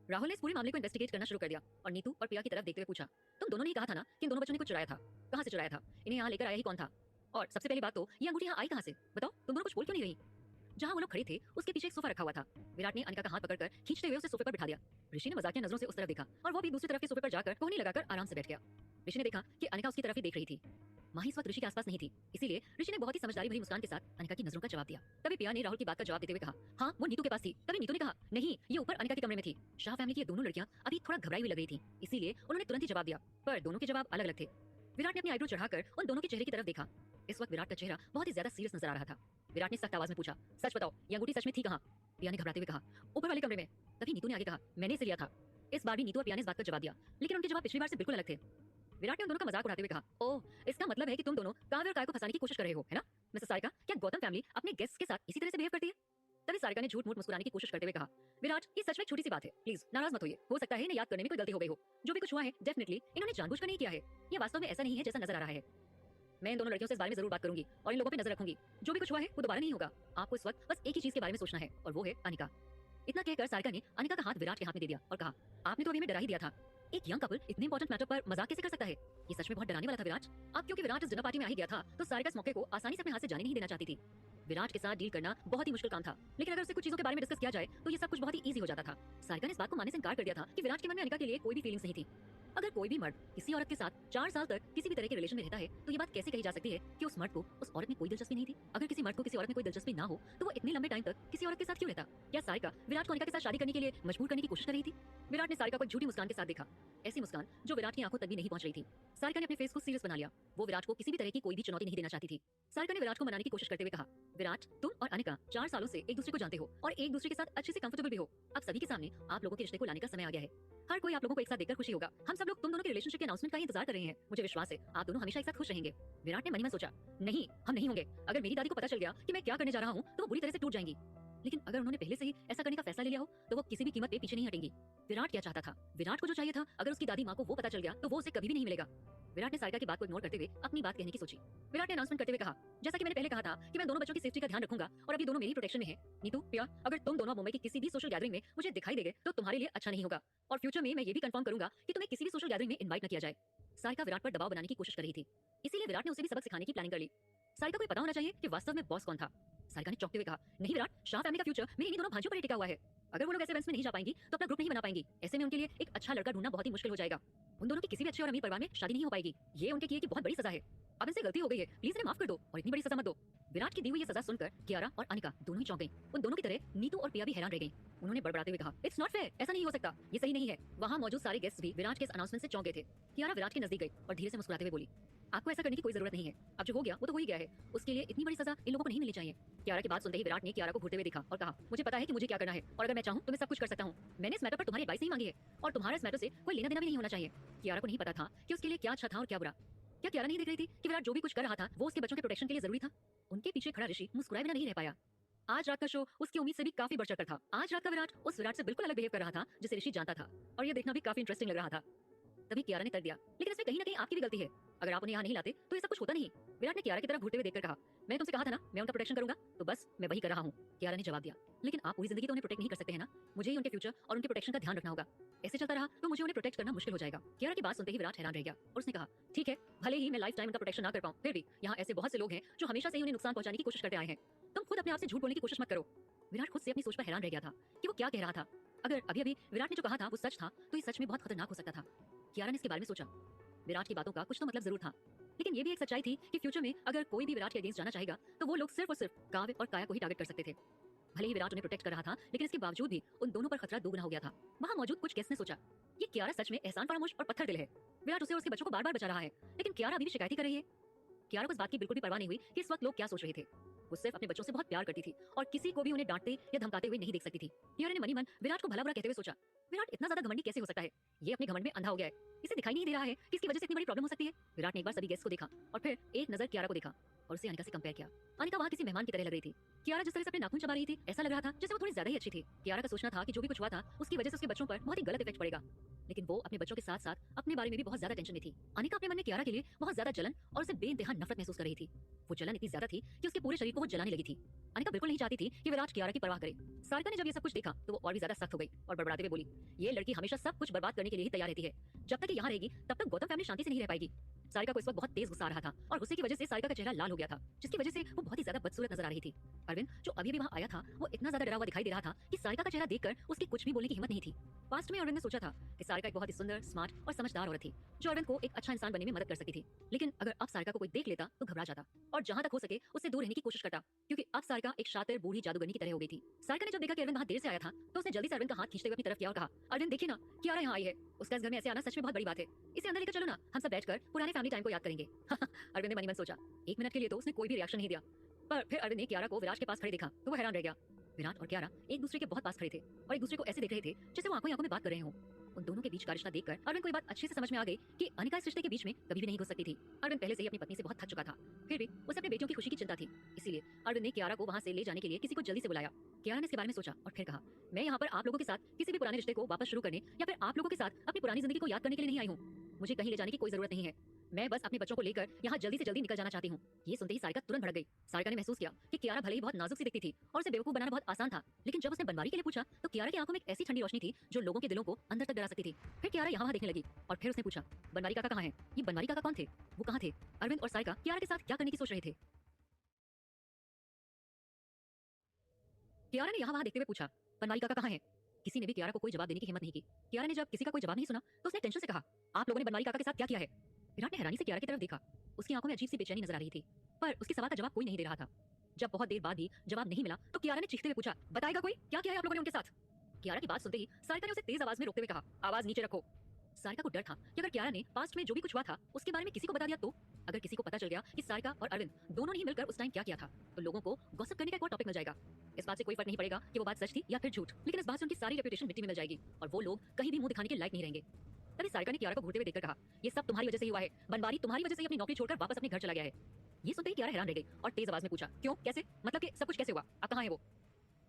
राहुल ने इस पूरे मामले को इन्वेस्टिगेट करना शुरू कर दिया और नीतू और प्रिया की तरफ देखते हुए पूछा, तुम दोनों ने ही कहा था ना कि इन दोनों बच्चों ने कुछ चुराया था। कहाँ से चुराया था? इन्हें यहाँ लेकर आया ही कौन था? और सबसे पहली बात तो ये अंगूठी यहाँ आई कहाँ से? बताओ, तुम दोनों कुछ बोल क्यों नहीं रही? जहाँ वो लोग खड़े थे उसके पीछे एक सोफा रखा हुआ था। विराट ने अनिका का हाथ पकड़कर खींचते हुए उसे सोफे पर बिठा दिया। ऋषि ने मजाकिया नजरों से उस तरफ देखा और वो भी दूसरी तरफ के सोफे पर जाकर कोहनी लगाकर आराम से बैठ गया। ऋषि ने देखा कि अनिका उसकी तरफ ही देख रही थी। माही इस वक्त ऋषि के आसपास नहीं थी, इसीलिए ऋषि ने बहुत ही समझदारी भरी मुस्कान के साथ अनिका की नजरों का जवाब दिया। तभी प्रिया ने राहुल की बात का जवाब देते हुए कहा, हाँ वो नीतू के पास थी। तभी नीतू ने कहा, नहीं ये ऊपर अनिका के कमरे में थी। शाह फैमिली की ये दोनों लड़कियां अभी थोड़ा घबराई हुई लग रही थी, इसीलिए उन्होंने तुरंत ही जवाब दिया, पर दोनों के जवाब अलग अलग थे। विराट ने अपनी आईब्रो चढ़ाकर उन दोनों के चेहरे की तरफ देखा। इस वक्त विराट का चेहरा बहुत ही ज्यादा सीरियस नजर आ रहा था। विराट ने सख्त आवाज में पूछा, सच बताओ ये अंगूठी सच में थी कहाँ? प्रिया ने घबराते हुए कहा, ऊपर वाले कमरे में। तभी नीतू ने आगे कहा, मैंने इसे लिया था। इस बार भी नीतू और प्रिया ने इस बात का जवाब दिया, लेकिन उनके जवाब पिछली बार से बिल्कुल अलग थे। विराट ने उन दोनों का मजाक उड़ाते हुए कहा, ओह इसका मतलब है कि तुम दोनों काव्य और काय को फंसाने की कोशिश कर रहे हो, है ना? मिसेस सारिका, क्या गौतम फैमिली अपने गेस्ट के साथ इसी तरह से बिहेव करती है? तभी सारिका ने झूठ मूठ मुस्कुराने की कोशिश करते हुए कहा, विराट ये सच में छोटी सी बात है, प्लीज नाराज मत होइए। हो सकता है इन्हें याद करने में कोई गलती हो गई हो। जो भी कुछ हुआ है डेफिनेटली इन्होंने जानबूझकर नहीं किया है। ये वास्तव में ऐसा नहीं है जैसा नजर आ रहा है। मैं इन दोनों लड़कियों से इस बारे में जरूर बात करूंगी और इन लोगों पे नजर रखूंगी। जो भी कुछ हुआ है वो दोबारा नहीं होगा। आपको इस वक्त बस एक ही चीज के बारे में सोचना है और वो है अनिका। इतना कहकर सारिका ने अनिका का हाथ विराट के हाथ में दे दिया और कहा, आपने तो अभी हमें डरा ही दिया था। एक यंग कपल इतने इंपॉर्टेंट मैटर पर मजाक कैसे कर सकता है? ये सच में बहुत डराने वाला था विराट। अब क्योंकि विराट इस डिनर पार्टी में आ ही गया था तो सारिका इस मौके को आसानी से अपने हाथ से जाने नहीं देना चाहती थी। विराट के साथ डील करना बहुत ही मुश्किल काम था, लेकिन अगर उससे कुछ चीजों के बारे में डिस्कस किया जाए तो ये सब कुछ बहुत ही इजी हो जाता था। सारिका ने इस बात को मानने से इनकार कर दिया था कि विराट के मन में अनिका के लिए कोई भी फीलिंग्स नहीं थी। अगर कोई भी मर्द किसी औरत के साथ 4 साल तक किसी भी तरह के रिलेशन में रहता है तो ये बात कैसे कही जा सकती है कि उस मर्द को उस औरत में कोई दिलचस्पी नहीं थी? अगर किसी मर्द को किसी औरत में कोई दिलचस्पी ना हो तो वो इतने लंबे टाइम तक किसी औरत के साथ क्यों रहता? क्या सारिका विराट को अनिका के साथ शादी करने के लिए मजबूर करने की कोशिश कर रही थी? विराट ने सारिका को झूठी मुस्कान के साथ देखा, ऐसी मुस्कान जो विराट की आंखों तक भी नहीं पहुंच रही थी। सारिका ने अपने फेस को सीरियस बना लिया। वो विराट को किसी भी तरह की कोई भी चुनौती नहीं देना चाहती थी। सारिका ने विराट को मनाने की कोशिश करते हुए कहा, विराट तुम और अनिका 4 सालों से एक दूसरे को जानते हो और एक दूसरे के साथ अच्छे से कंफर्टेबल भी हो। अब सभी के सामने आप लोगों के रिश्ते को लाने का समय आ गया है। हर कोई आप लोगों को एक साथ देखकर खुशी होगा। हम सब लोग तुम दोनों के रिलेशनशिप के अनाउंसमेंट का इंतजार कर रहे हैं। मुझे विश्वास है आप दोनों हमेशा एक साथ खुश रहेंगे। विराट ने मन ही मन सोचा, नहीं हम नहीं होंगे। अगर मेरी दादी को पता चल गया कि मैं क्या करने जा रहा हूँ तो वो बुरी तरह से टूट जाएंगी। लेकिन अगर उन्होंने पहले से ही ऐसा करने का फैसला ले लिया हो तो वो किसी भी कीमत पे पीछे नहीं हटेंगी। विराट क्या चाहता था? विराट को जो चाहिए था अगर उसकी दादी माँ को वो पता चल गया तो वो उसे कभी भी नहीं मिलेगा। विराट ने सारिका की बात को इग्नोर करते हुए अपनी बात कहने की सोची। विराट ने अनाउंसमेंट करते हुए कहा, जैसा कि मैंने पहले कहा था कि मैं दोनों बच्चों की सेफ्टी का ध्यान रखूंगा और अभी दोनों मेरी प्रोटेक्शन में हैं। नीतू, प्रिया, अगर तुम दोनों मुंबई की किसी भी सोशल गैदरिंग में मुझे दिखाई देगे तो तुम्हारे लिए अच्छा नहीं होगा और फ्यूचर में मैं ये भी कंफर्म करूंगा कि तुम्हें किसी भी सोशल गैदरिंग में इनवाइट न किया जाए। सारिका विराट पर दबाव बनाने की कोशिश कर रही थी, इसीलिए विराट ने उसे भी सबक सिखाने की प्लानिंग कर ली। सारिका को ये पता होना चाहिए कि वास्तव में बॉस कौन था। सारिका ने चौंकते हुए कहा, नहीं विराट, शाह फैमिली का फ्यूचर मेरी इन्हीं दोनों भांजियों पर ही टिका हुआ है। अगर वो लोग ऐसे इवेंट्स में नहीं जा पाएंगी तो अपना ग्रुप नहीं बना पाएंगी। ऐसे में उनके लिए एक अच्छा लड़का ढूंढना बहुत ही मुश्किल हो जाएगा। उन दोनों की किसी भी अच्छे और अमीर परिवार में शादी नहीं हो पाएगी। ये उनके किए की बहुत बड़ी सजा है। अब इनसे गलती हो गई है, प्लीज इन्हें माफ कर दो और इतनी बड़ी सजा मत दो। विराट की दी हुई ये सजा सुनकर कियारा और अनिका दोनों ही चौंक गईं। उन दोनों की तरह नीतू और प्रिया भी हैरान रह गईं। उन्होंने बड़बड़ाते हुए कहा, इट्स नॉट फेयर, ऐसा नहीं हो सकता, ये सही नहीं है। वहाँ मौजूद सारे गेस्ट भी विराट के इस अनाउंसमेंट से चौंक गए थे। कियारा विराट के नजदीक गई और धीरे से मुस्कुराते हुए बोली, आपको ऐसा करने की कोई जरूरत नहीं है। अब जो हो गया वो तो हो ही गया है, उसके लिए इतनी बड़ी सजा इन लोगों को नहीं मिलनी चाहिए। कियारा की बात सुनते ही विराट ने कियारा को घूरते हुए देखा और कहा, मुझे पता है कि मुझे क्या करना है और अगर मैं चाहूँ तो मैं सब कुछ कर सकता हूँ। मैंने इस मैटर पर तुम्हारी एडवाइस नहीं मांगी है और तुम्हारा इस मैटर से कोई लेना देना भी नहीं होना चाहिए। कियारा को नहीं पता था कि उसके लिए क्या अच्छा था और क्या बुरा। क्या कियारा नहीं देख रही थी कि विराट जो भी कुछ कर रहा था वो उसके बच्चों के प्रोटेक्शन के लिए जरूरी था? उनके पीछे खड़ा ऋषि मुस्कुराए बिना नहीं रह पाया। आज रात का शो उसकी उम्मीद से भी काफी बढ़ चढ़कर था। आज रात का विराट उस विराट से बिल्कुल अलग बिहेव कर रहा था जिसे ऋषि जानता था और ये देखना भी काफी इंटरेस्टिंग लग रहा था। तभी कियारा ने कर दिया, लेकिन इसमें कहीं ना कहीं आपकी भी गलती है। अगर आप उन्हें यहाँ नहीं लाते तो ये सब कुछ होता नहीं। विराट ने कियारा की तरफ घूरते हुए देखकर कहा, मैंने तुमसे कहा था ना मैं उनका प्रोटेक्शन करूंगा, तो बस मैं वही कर रहा हूँ। कियारा ने जवाब दिया, लेकिन आप पूरी जिंदगी तो उन्हें प्रोटेक्ट नहीं कर सकते हैं ना। मुझे ही उनके फ्यूचर और उनके प्रोटेक्शन का ध्यान रखना होगा। ऐसे चलता रहा तो मुझे उन्हें प्रोटेक्ट करना मुश्किल हो जाएगा। कियारा की बात सुनते ही विराट हैरान रह गया और उसने कहा, ठीक है, भले ही मैं लाइफ टाइम उनका प्रोटेक्शन ना कर पाऊं, फिर भी यहाँ ऐसे बहुत से लोग हैं जो हमेशा से ही उन्हें नुकसान पहुंचाने की कोशिश करते आए हैं। तुम खुद अपने आप से झूठ बोलने की कोशिश मत करो। विराट खुद से अपनी सोच पर हैरान रह गया था कि वो क्या कह रहा था। अगर अभी अभी विराट ने जो कहा था वो सच था तो ये सच में बहुत खतरनाक हो सकता था। कियारा ने इसके बारे में सोचा। विराट की बातों का कुछ तो मतलब जरूर था, लेकिन ये भी एक सच्चाई थी कि फ्यूचर में अगर कोई भी विराट के अगेंस्ट जाना चाहेगा तो वो लोग सिर्फ और सिर्फ काव्य और काया को ही टारगेट कर सकते थे। भले ही विराट उन्हें प्रोटेक्ट कर रहा था, लेकिन इसके बावजूद भी उन दोनों पर खतरा दोगुना हो गया था। वहाँ मौजूद कुछ गेस्ट ने सोचा, ये कियारा सच में एहसान फरामोश और पत्थर दिल है। विराट उसे और उसके बच्चों को बार बार बचा रहा है, लेकिन कियारा अभी भी शिकायती कर रही है। कियारा को इस बात की बिल्कुल भी परवाह नहीं हुई कि इस वक्त लोग क्या सोच रहे थे। वो सिर्फ अपने बच्चों से बहुत प्यार करती थी और किसी को भी उन्हें डांटते या धमकाते हुए नहीं देख सकती थी। कियारा ने मनी मन विराट को भला बुरा कहते हुए सोचा, विराट इतना ज्यादा घमंडी कैसे हो सकता है? ये अपने घमंड में अंधा हो गया है, इसे दिखाई नहीं दे रहा है कि इसकी वजह से इतनी बड़ी प्रॉब्लम हो सकती है। विराट ने एक बार सभी गेस्ट को देखा और फिर एक नजर कियारा को देखा। और उसे अनिका से कंपेयर किया। अनिका वहाँ किसी मेहमान की तरह लग रही थी। कियारा जिस तरह से अपने नाखून चबा रही थी, ऐसा लग रहा था जैसे वो थोड़ी ज्यादा ही अच्छी थी। कियारा का सोचना था कि जो भी कुछ हुआ था उसकी वजह से उसके बच्चों पर बहुत ही गलत इफेक्ट पड़ेगा, लेकिन वो अपने बच्चों के साथ साथ अपने बारे में भी बहुत ज्यादा टेंशन में थी। अनिका अपने मन में कियारा के लिए बहुत ज्यादा जलन और उसे बेइंतहा नफरत महसूस कर रही थी। वो जलन इतनी ज्यादा थी कि उसके पूरे शरीर को वो जलाने लगी थी। अनिका बिल्कुल नहीं चाहती थी कि विराट कियारा की परवाह करे। सारिका ने जब ये सब कुछ देखा तो वो और भी ज्यादा सख्त हो गई और बड़बड़ाते हुए बोली, ये लड़की हमेशा सब कुछ बर्बाद करने के लिए ही तैयार रहती है। जब तक ये यहाँ रहेगी तब तक गौतम फैमिली शांति से नहीं रह पाएगी। सारिका को इस वक्त बहुत तेज गुस्सा आ रहा था और गुस्से की वजह से सारिका का चेहरा लाल हो गया था, जिसकी वजह से वो बहुत ही ज्यादा बदसूरत नजर आ रही थी। अरविंद जो अभी भी वहाँ आया था वो इतना ज्यादा डरा हुआ दिखाई दे रहा था कि सारिका का चेहरा देखकर उसकी कुछ भी बोलने की हिम्मत नहीं थी। पास्ट में अरविंद ने सोचा था कि सारिका एक बहुत ही सुंदर, स्मार्ट और समझदार औरत थी जो अरविंद को एक अच्छा इंसान बनने में मदद कर सकती थी। लेकिन अगर अब सारिका को कोई देख लेता तो घबरा जाता और जहां तक हो सके उससे दूर रहने की कोशिश करता, क्योंकि अब सारिका एक शातिर बूढ़ी जादूगरनी की तरह हो गई थी। सारिका ने जब देखा कि अरविंद वहाँ देर से आया था तो उसने जल्दी से अरविंद का हाथ खींचते हुए अपनी तरफ किया और कहा, अरविंद देखिए ना, कियारा यहाँ आई है। उसका इस घर में ऐसे आना सच में बहुत बड़ी बात है। इसे अंदर लेकर चलो ना, हम सब बैठकर पुराने फैमिली टाइम को याद करेंगे। अरविंद ने मन ही मन सोचा। एक मिनट के लिए तो उसने कोई भी रिएक्शन नहीं दिया, पर फिर अरविंद ने कियारा को विराट के पास खड़े देखा तो वो हैरान रह गया। विराट और कियारा एक दूसरे के बहुत पास खड़े थे और एक दूसरे को ऐसे देख रहे थे जैसे वो आंखों ही आंखों में बात कर रहे हों। उन दोनों के बीच का रिश्ता देखकर अरविंद को ये बात अच्छे से समझ में आ गई कि अनिका इस रिश्ते के बीच में कभी भी नहीं घुस सकती थी। अरविंद पहले से ही अपनी पत्नी से बहुत थक चुका था, फिर भी उसे अपने बेटियों की खुशी की चिंता थी। इसीलिए अरविंद ने कियारा को वहां से ले जाने के लिए किसी को जल्दी से बुलाया। कियारा ने इसके बारे में सोचा और फिर कहा, मैं यहाँ पर आप लोगों के साथ किसी भी पुराने रिश्ते को वापस शुरू करने या फिर आप लोगों के साथ अपनी पुरानी जिंदगी को याद करने के लिए नहीं आई हूँ। मुझे कहीं ले जाने की कोई जरूरत नहीं है। मैं बस अपने बच्चों को लेकर यहाँ जल्दी से जल्दी निकल जाना चाहती हूँ। ये सुनते ही सारिका तुरंत भड़क गई। सारिका ने महसूस किया कि कियारा भले ही बहुत नाजुक सी दिखती थी और उसे बेवकूफ बनाना बहुत आसान था, लेकिन जब उसने बनवारी के लिए पूछा तो कियारा की आंखों में एक ऐसी ठंडी रोशनी थी जो लोगों के दिलों को अंदर तक डरा सकती थी। फिर कियारा यहाँ देखने लगी और फिर उसने पूछा, बनवारी काका कहाँ है? ये बनवारी काका कौन थे? वो कहाँ थे? अरविंद और सारिका कियारा के साथ क्या करने की सोच रहे थे? कियारा ने यहाँ वहाँ देखते हुए पूछा, बनवारी काका कहाँ है? किसी ने भी कियारा को कोई जवाब देने की हिम्मत नहीं की। कियारा ने जब किसी का कोई जवाब नहीं सुना तो उसने टेंशन से कहा, आप लोगों ने बनवारी काका के साथ क्या किया है? विराट ने हैरानी से कियारा की तरफ देखा। उसकी आंखों में अजीब सी बेचैनी नजर आ रही थी, पर उसके सवाल का जवाब कोई नहीं दे रहा था। जब बहुत देर बाद भी जवाब नहीं मिला तो कियारा ने चीखते हुए पूछा, बताएगा कोई, क्या किया है आप लोगों ने उनके साथ? कियारा की बात सुनते ही सारिका ने उसे तेज आवाज में रोकते हुए कहा, आवाज नीचे रखो। सारिका को डर था कि अगर कियारा ने पास्ट में जो भी कुछ हुआ था उसके बारे में किसी को बता दिया तो अगर किसी को पता चल गया कि सारिका और अरविंद दोनों ने ही मिलकर उस टाइम क्या किया था तो लोगों को गॉसिप करने का एक और टॉपिक मिल जाएगा। इस बात से कोई फर्क नहीं पड़ेगा कि वो बात सच थी या फिर झूठ, लेकिन इस बात से उनकी सारी रेपुटेशन मिट्टी में मिल जाएगी और वो लोग कहीं भी मुंह दिखाने के लायक नहीं रहेंगे। तभी सारिका ने कियारा को घूरते हुए देखकर कहा, ये सब तुम्हारी वजह से ही हुआ है। बनवारी तुम्हारी वजह से ही अपनी नौकरी छोड़कर वापस अपने घर चला गया है। ये सुनते ही कियारा हैरान रह गई और तेज आवाज में पूछा, क्यों, कैसे, मतलब कि सब कुछ कैसे हुआ, अब कहाँ है वो?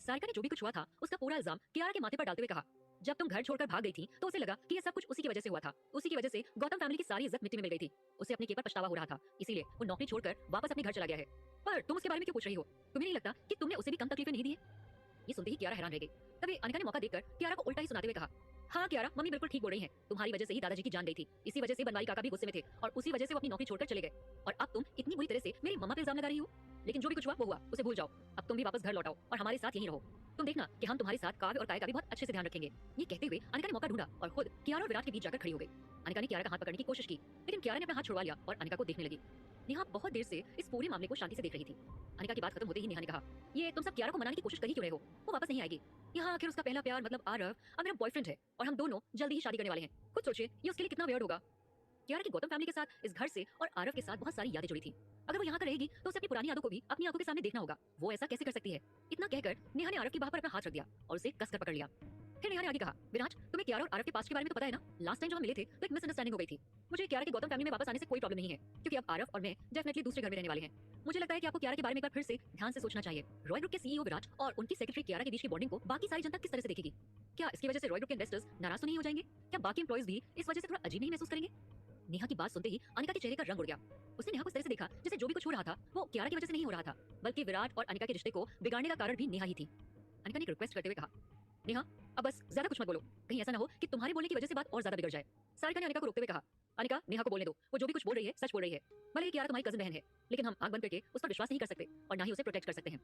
सारिका ने जो भी कुछ हुआ था उसका पूरा इल्जाम कियारा के माथे पर डालते हुए कहा, जब तुम घर छोड़कर भाग गई थी तो उसे लगा कि ये सब कुछ उसी की वजह से हुआ था। उसी की वजह से गौतम फैमिली की सारी इज्जत मिट्टी में मिल गई थी। उसे अपने केपर पछतावा हो रहा था, इसीलिए वो नौकरी छोड़कर वापस अपने घर चला गया है। पर तुम उसके बारे में क्यों पूछ रही हो? तुम्हें नहीं लगता कि तुमने उसे भी कम तकलीफें नहीं दी है? ये सुनते ही कियारा हैरान रह गई। तभी अनिका ने मौका देखकर कियारा को उल्टा ही सुनाते हुए कहा, हाँ कियारा, मम्मी बिल्कुल ठीक बोल रही हैं। तुम्हारी वजह से ही दादाजी की जान गई थी। इसी वजह से बनवारी काका भी गुस्से में थे और उसी वजह से वो अपनी नौकरी छोड़कर चले गए। और अब तुम इतनी बुरी तरह से मेरी मम्मा पे इल्जाम लगा रही हो। लेकिन जो भी कुछ हुआ वो हुआ, उसे भूल जाओ। अब तुम भी वापस घर लौटाओ और हमारे साथ यहीं रहो। तुम देखना कि हम तुम्हारे साथ काव्य और काय का भी बहुत अच्छे से ध्यान रखेंगे। ये कहते हुए अनिका ने मौका ढूंढा और खुद कियारा और विराट के बीच जाकर खड़ी हो गई। अनिका ने कियारा का हाथ पकड़ने की कोशिश की, लेकिन कियारा ने अपना हाथ छुड़वा लिया और अनिका को देखने लगी। नेहा बहुत देर से इस पूरे मामले को शांति से देख रही थी। अनिका की बात खत्म होते ही नेहा ने कहा, ये तुम सब कियारा को मनाने की कोशिश कर ही क्यों रहे हो? वो वापस नहीं आएगी। यहाँ आखिर उसका पहला प्यार मतलब आरव अब मेरा बॉयफ्रेंड है और हम दोनों जल्दी ही शादी करने वाले हैं। खुद सोचिए ये उसके लिए कितना वियर्ड होगा। कियारा की गौतम फैमिली के साथ इस घर से और आरव के साथ बहुत सारी यादें जुड़ी थी। अगर वो यहाँ कर रहेगी तो उसे अपनी पुरानी यादों को भी अपनी आंखों के सामने देखना होगा। वो ऐसा कैसे कर सकती है? इतना कहकर नेहा ने आरव की बाह पर अपना हाथ रख दिया और उसे कसकर पकड़ लिया। फिर नेहा ने आगे कहा, विराट, तुम्हें कियारा और आरव के पास्ट के बारे में तो पता है ना? लास्ट टाइम जब हम मिले थे तो एक मिसअंडरस्टैंडिंग हो गई थी। मुझे कियारा की गौतम फैमिली में वापस आने से कोई प्रॉब्लम नहीं है, क्योंकि अब आरव और मैं डेफिनेटली दूसरे घर में रहने वाले हैं। मुझे लगता है कि आपको कियारा के बारे में एक बार फिर से ध्यान से सोचना चाहिए। रॉय ग्रुप के सीईओ विराट और उनकी सेक्रेटरी कियारा के बीच की बॉन्डिंग को बाकी सारी जनता किस तरह से देखेगी? क्या इसकी वजह से रॉय ग्रुप के इन्वेस्टर्स नाराज तो नहीं हो जाएंगे? क्या बाकी एम्प्लॉइज भी इस वजह से थोड़ा अजीब नहीं महसूस करेंगे? नेहा की बात सुनते ही अनिका के चेहरे का रंग उड़ गया। उसने नेहा को इस तरह से देखा जैसे जो भी कुछ हो रहा था वो कियारा की वजह से नहीं हो रहा था, बल्कि विराट और अनिका के रिश्ते को बिगाड़ने का कारण भी नेहा ही थी। अनिका ने एक रिक्वेस्ट करते हुए कहा, नेहा, अब बस ज्यादा कुछ मत बोलो, कहीं ऐसा ना हो कि तुम्हारे बोलने की वजह से बात और ज्यादा बिगड़ जाए। सारिका ने अनिका को रोकते हुए कहा, अनिका, नेहा को बोलने दो, वो जो भी कुछ बोल रही है सच बोल रही है। भले ही कियारा तुम्हारी कजिन बहन है, लेकिन हम आंख बंद करके उस पर विश्वास नहीं कर सकते और ना ही उसे प्रोटेक्ट कर सकते हैं।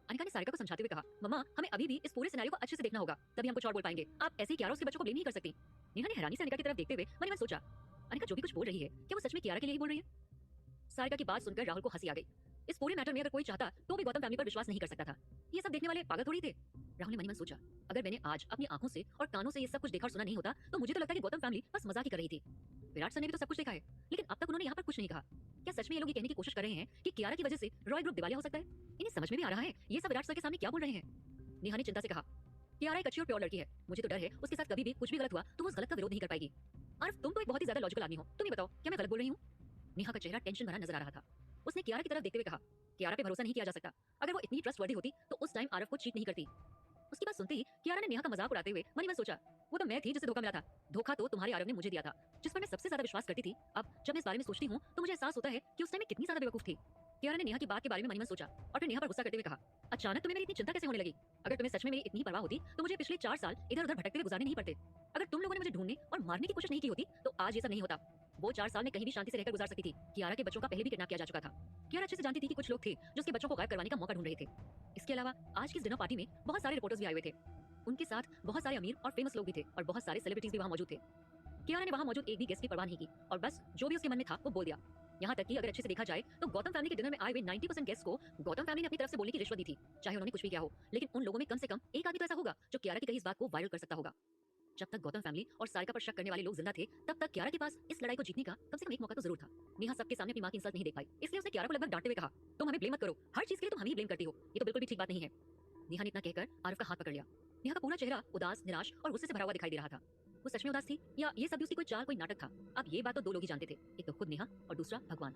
अनिका ने सारिका को समझाते हुए कहा, मम्मा, हमें अभी भी इस पूरे सिनेरियो को अच्छे से देखना होगा, तभी हम कुछ और बोल पाएंगे। आप ऐसे ही कियारा उसके बच्चों को ब्लेम नहीं कर सकती। नेहा ने हैरानी से अनिका की तरफ देखते हुए मन ही मन सोचा, अनिका जो भी कुछ बोल रही है क्या वो सच में कियारा के लिए ही बोल रही है? सारिका की बात सुनकर राहुल को हंसी आ गई। इस पूरे मैटर में अगर कोई चाहता तो भी गौतम फैमिली पर विश्वास नहीं कर सकता था। ये सब देखने वाले पागल थोड़ी थे। राहुल ने मन ही मन सोचा, अगर मैंने आज अपनी आंखों से और कानों से ये सब कुछ देखा और सुना नहीं होता तो मुझे तो लगता है कि गौतम फैमिली बस मजाक ही कर रही थी। विराट सर ने भी तो सब कुछ देखा है, लेकिन अब तक उन्होंने यहाँ पर कुछ नहीं कहा। क्या सच में ये लोग ये कहने की कोशिश कर रहे हैं कि कियारा की वजह से रॉय ग्रुप दिवालिया हो सकता है? इन्हें समझ में भी आ रहा है ये सब विराट सर के सामने क्या बोल रहे हैं। नेहा ने चिंता से कहा, कियारा एक अच्छी और प्योर लड़की है, मुझे तो डर है उसके साथ कभी भी कुछ भी गलत हुआ तो वो उस गलत का विरोध नहीं कर पाएगी। आरव, तुम तो एक बहुत ही ज्यादा लॉजिकल आदमी हो, तुम ही बताओ क्या मैं गलत बोल रही हूँ? नेहा का चेहरा टेंशन भरा नजर आ रहा था। उसने कियारा की तरफ देखते हुए कहा, कियारा पे भरोसा नहीं किया जा सकता। अगर वो इतनी ट्रस्टवर्दी होती तो उस टाइम आरव को चीट नहीं करती। उसकी बात सुनते ही कियारा ने नेहा का मजाक उड़ाते हुए मन ही मन सोचा, वो तो मैं थी जिसे धोखा मिला था। धोखा तो तुम्हारे आरव ने मुझे दिया था, जिस पर मैं सबसे ज्यादा विश्वास करती थी। अब जब मैं इस बारे में सोचती हूँ तो मुझे एहसास होता है कि उस टाइम मैं कितनी ज्यादा बेवकूफ थी। कियारा ने नेहा की बात के बारे में मन ही मन सोचा और फिर नेहा पर गुस्सा करते हुए कहा, अचानक तुम्हें मेरी इतनी चिंता कैसे होने लगी? अगर तुम्हें सच में मेरी इतनी परवाह होती तो मुझे पिछले 4 साल इधर उधर भटकते हुए गुजारने नहीं पड़ते। अगर तुम लोगों ने मुझे ढूंढने और मारने की कोशिश नहीं की होती तो आज ये सब नहीं होता। वो 4 साल में कहीं भी शांति से रहकर गुजार सकती थी। कियारा के बच्चों का पहले भी किडनैप किया जा चुका था। कियारा अच्छे से जानती थी कि कुछ लोग थे जो उसके बच्चों को गायब करवाने का मौका ढूंढ रहे थे। इसके अलावा आज की इस डिनर पार्टी में बहुत सारे रिपोर्टर्स भी आए हुए थे। उनके साथ बहुत सारे अमीर और फेमस लोग भी थे और बहुत सारे सेलिब्रिटीज भी वहां मौजूद थे। कियारा ने वहां मौजूद एक भी गेस्ट की परवाह नहीं की और बस जो भी उसके मन में था वो बोल दिया। यहाँ तक कि अगर अच्छे से देखा जाए तो गौतम फैमिली के डिनर में आए हुए 90% गेस्ट को गौतम फैमिली ने अपनी तरफ से बोलने की रिश्वत दी थी, चाहे उन्होंने कुछ भी किया हो। लेकिन उन लोगों में कम से कम एक आदमी तो ऐसा होगा जो कियारा की कही इस बात को वायरल कर सकता होगा। जब तक गौतम फैमिली और सारिका पर शक करने वाले लोग जिंदा थे तब तक कियारा के पास इस लड़ाई को जीतने का कम से कम एक मौका तो जरूर था। नेहा सबके सामने अपनी मां की इंसल्ट नहीं देख पाई, इसलिए उसने कियारा को लगभग डांटते हुए कहा, तुम हमें ब्लेम मत करो, हर चीज के लिए तुम हमें ही ब्लेम करती हो, ये तो बिल्कुल भी ठीक बात नहीं है। नेहा ने इतना कहकर आरव का हाथ पकड़ लिया। नेहा का पूरा चेहरा उदास, निराश और गुस्से से भरा हुआ दिखाई दे रहा था। वो सच में उदास थी या ये सब भी उसकी कोई चाल, कोई नाटक था? अब ये बात तो दो लोग ही जानते थे, एक तो खुद नेहा और दूसरा भगवान।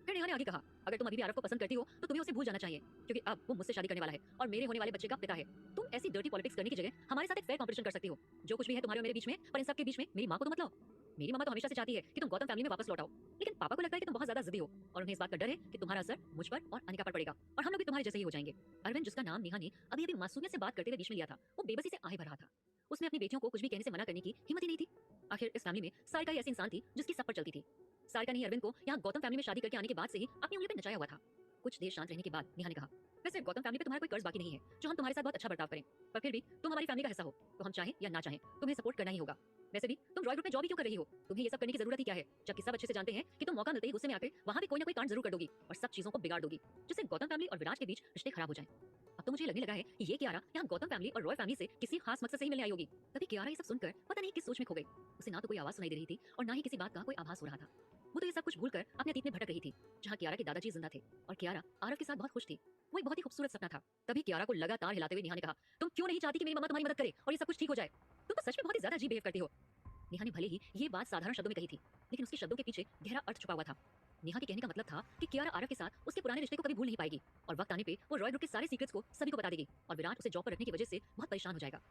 फिर नेहा ने आगे कहा, अगर तुम अभी भी आरव को पसंद करती हो तो तुम्हें उसे भूल जाना चाहिए, क्योंकि अब वो मुझसे शादी करने वाला है और मेरे होने वाले बच्चे का पिता है। तुम ऐसी डर्टी पॉलिटिक्स करने की जगह हमारे साथ एक फेयर कंपटीशन कर सकती हो। जो कुछ भी है तुम्हारे और मेरे बीच में, पर इन सब के बीच में मेरी मां को तो मत लाओ। मेरी मां तो हमेशा से चाहती है कि तुम गौतम फैमिली में वापस लौट आओ, लेकिन पापा को लगता है कि तुम बहुत ज्यादा जिद्दी हो और उन्हें इस बात का डर है कि तुम्हारा असर मुझ पर और अनिका पर पड़ेगा और हम लोग भी तुम्हारे जैसे ही हो जाएंगे। अरविंद, जिसका नाम नेहा ने अभी अभी मासूमियत से बात करते हुए बीच में लिया था, वो बेबसी से आहे भर रहा था। उसमें अपनी बेटियों को कुछ भी कहने से मना करने की हिम्मत ही नहीं थी। आखिर इस फैमिली में सारिका ही ऐसी इंसान थी जिसकी सब पर चलती थी। सारिका ने ही अरविंद को यहाँ गौतम फैमिली में शादी करके आने के बाद से ही अपनी उंगली पे नचाया हुआ था। कुछ देर शांत रहने के बाद नेहा ने कहा, वैसे गौतम फैमिली पे तुम्हारा कोई कर्ज बाकी नहीं है जो हम तुम्हारे साथ बहुत अच्छा बर्ताव करें, पर फिर भी तुम हमारी फैमिली का हिस्सा हो तो हम चाहें या ना चाहें तुम्हें सपोर्ट करना ही होगा। वैसे भी तुम रॉय ग्रुप में जॉब ही क्यों कर रही हो? तुम्हें ये सब करने की जरूरत ही क्या है, जबकि सब अच्छे से जानते हैं कि तुम मौका मिलते ही गुस्से में आकर वहां भी कोई ना कोई कांड जरूर कर दोगी और सब चीजों को बिगाड़ दोगी, जिससे गौतम फैमिली और विराज के बीच रिश्ते खराब हो जाएं। अब तो मुझे लगने लगा है कि ये कियारा यहाँ गौतम फैमिली और रॉय फैमिली से किसी खास मकसद से ही मिलने आई होगी। तभी कियारा ये सब सुनकर पता नहीं किस सोच में खो गई। उसे ना तो कोई आवाज सुनाई दे रही थी और ना ही किसी बात का कोई आभास हो रहा था। वो तो ये सब कुछ भूलकर अपने अतीत में भटक रही थी, जहाँ कियारा के दादाजी जिंदा थे और कियारा आरव के साथ बहुत खुश थी। वो एक बहुत ही खूबसूरत सपना था। तभी कियारा को लगातार हिलाते हुए नेहा ने कहा, तुम क्यों नहीं चाहती कि मेरी मम्मा तुम्हारी मदद करे और ये सब कुछ ठीक हो जाए? तुम तो सच में बहुत ही ज्यादा अजीब बिहेव करती हो। नेहा ने भले ही ये बात साधारण शब्दों में कही थी, लेकिन उसके शब्दों के पीछे गहरा अर्थ छुपा हुआ था। नेहा के कहने का मतलब था कि कियारा आरव के साथ उसके पुराने रिश्ते को कभी भूल नहीं पाएगी और वक्त आने पे वो रॉय ग्रुप के सारे सीक्रेट्स को सभी को बता देगी और विराट उसे जॉब पर रखने की वजह से बहुत परेशान हो जाएगा।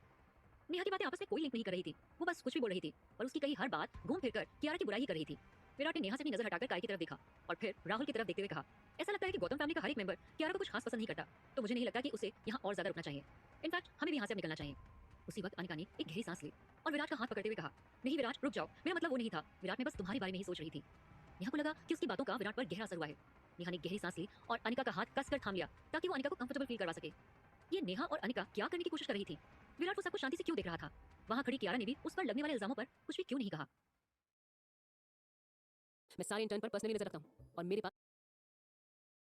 नेहा की बातें आपस में कोई लिंक नहीं कर रही थी, वो बस कुछ भी बोल रही थी और उसकी कही हर बात घूम फिरकर कियारा की बुराई ही कर रही थी। विराट ने नेहा से अपनी नजर हटाकर काय की तरफ देखा और फिर राहुल की तरफ देखते हुए कहा, ऐसा लगता है कि गौतम फैमिली का हर एक मेंबर कियारा को कुछ खास पसंद नहीं करता, तो मुझे नहीं लगता कि उसे यहाँ और ज्यादा रुकना चाहिए। इनफैक्ट हमें भी यहाँ से अब निकलना चाहिए। उसी वक्त अनिका ने एक गहरी सांस ली और विराट का हाथ पकड़ते हुए कहा, नहीं विराट रुक जाओ, मेरा मतलब वो नहीं था। विराट, मैं बस तुम्हारे बारे में ही सोच रही थी। नेहा को लगा कि उसकी बातों का विराट पर गहरा असर हुआ है। नेहा ने गहरी सांस ली और अनिका का हाथ कसकर थाम लिया ताकि वो अनिका को कंफर्टेबल फील करवा सके। ये नेहा और अनिका क्या करने की कोशिश कर रही थी? विराट वो सब कुछ शांति से क्यों देख रहा था? वहां खड़ी कियारा ने भी उस पर लगने वाले इल्जामों पर कुछ भी क्यों नहीं कहा? मैं सारे इंटर्न पर पर्सनली नजर रखता हूँ और मेरे पास